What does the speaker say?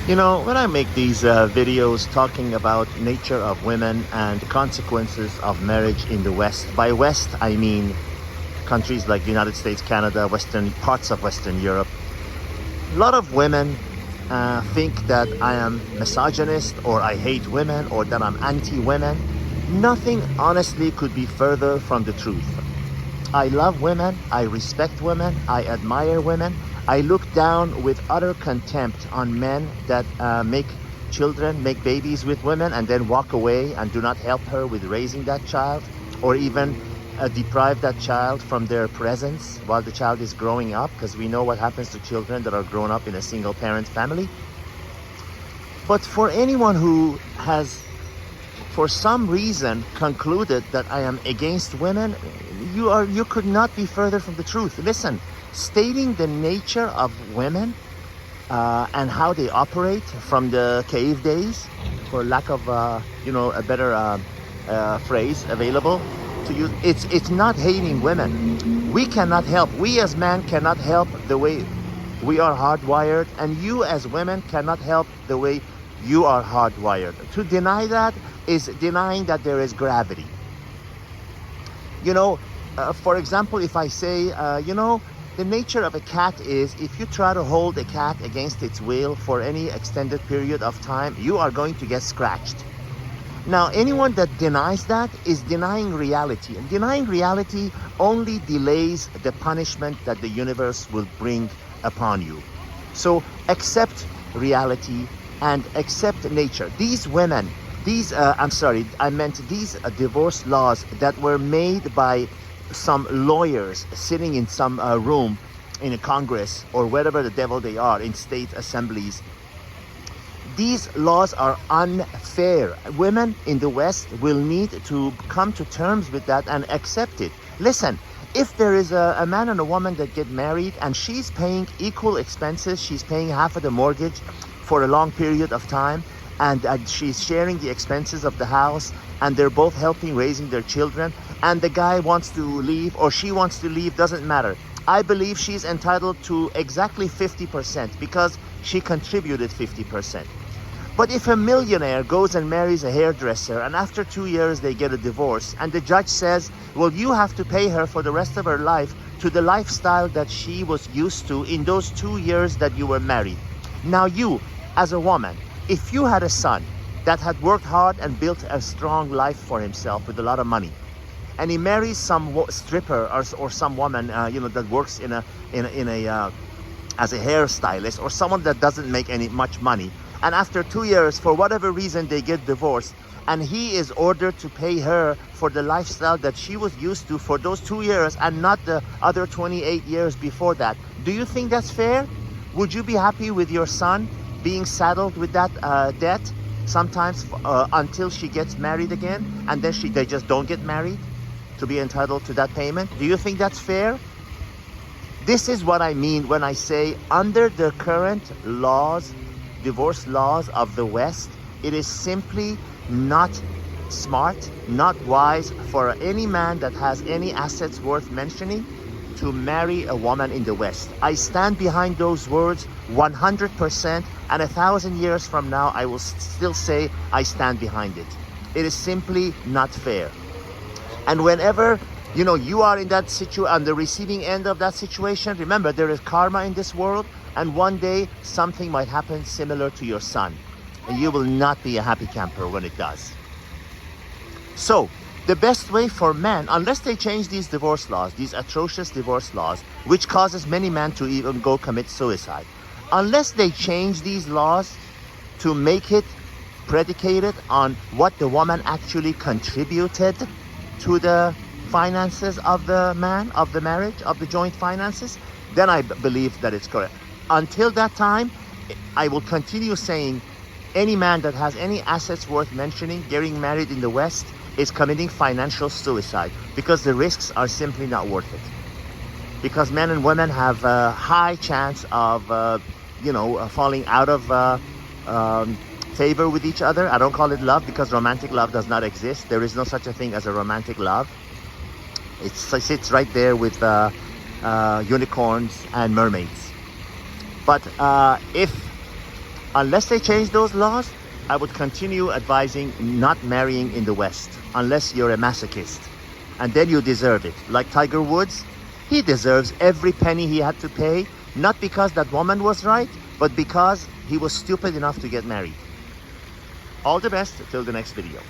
You know, when I make these videos talking about nature of women and the consequences of marriage in the West, by West I mean countries like the United States, Canada, Western parts of Western Europe, a lot of women think that I am misogynist or I hate women or that I'm anti-women. Nothing honestly could be further from the truth. I love women, I respect women, I admire women. I look down with utter contempt on men that make children, make babies with women and then walk away and do not help her with raising that child, or even deprive that child from their presence while the child is growing up, because we know what happens to children that are grown up in a single parent family. But for anyone who has for some reason concluded that I am against women, you could not be further from the truth. Listen, stating the nature of women and how they operate from the cave days, for lack of a better phrase available to use, it's not hating women. We cannot help. We as men cannot help the way we are hardwired, and you as women cannot help the way you are hardwired. To deny that is denying that there is gravity. You know, for example, if I say, the nature of a cat is if you try to hold a cat against its will for any extended period of time, you are going to get scratched. Now, anyone that denies that is denying reality. And denying reality only delays the punishment that the universe will bring upon you. So accept reality and accept nature. These women, these divorce laws that were made by some lawyers sitting in some room in a Congress or wherever the devil they are, in state assemblies. These laws are unfair. Women in the West will need to come to terms with that and accept it. Listen, if there is a man and a woman that get married and she's paying equal expenses, she's paying half of the mortgage for a long period of time, and she's sharing the expenses of the house, and they're both helping raising their children, and the guy wants to leave or she wants to leave, doesn't matter. I believe she's entitled to exactly 50% because she contributed 50%. But if a millionaire goes and marries a hairdresser and after 2 years they get a divorce and the judge says, well, you have to pay her for the rest of her life to the lifestyle that she was used to in those 2 years that you were married. Now you, as a woman, if you had a son that had worked hard and built a strong life for himself with a lot of money, and he marries some stripper or some woman that works in a as a hairstylist, or someone that doesn't make any much money, and after 2 years for whatever reason they get divorced, and he is ordered to pay her for the lifestyle that she was used to for those 2 years and not the other 28 years before that, do you think that's fair? Would you be happy with your son being saddled with that debt sometimes until she gets married again, and then they just don't get married to be entitled to that payment? Do you think that's fair? This is what I mean when I say under the current laws, divorce laws of the West, it is simply not smart, not wise for any man that has any assets worth mentioning to marry a woman in the West. I stand behind those words 100%, and 1,000 years from now I will still say I stand behind it. It is simply not fair. And whenever you are in that on the receiving end of that situation, remember there is karma in this world, and one day something might happen similar to your son, and you will not be a happy camper when it does. So the best way for men, unless they change these divorce laws, these atrocious divorce laws, which causes many men to even go commit suicide, unless they change these laws to make it predicated on what the woman actually contributed to the finances of the man, of the marriage, of the joint finances, then I believe that it's correct. Until that time, I will continue saying any man that has any assets worth mentioning getting married in the West is committing financial suicide, because the risks are simply not worth it. Because men and women have a high chance of falling out of favor with each other. I don't call it love, because romantic love does not exist. There is no such a thing as a romantic love. It sits right there with unicorns and mermaids. But if Unless they change those laws, I would continue advising not marrying in the West, unless you're a masochist. And then you deserve it. Like Tiger Woods, he deserves every penny he had to pay, not because that woman was right, but because he was stupid enough to get married. All the best till the next video.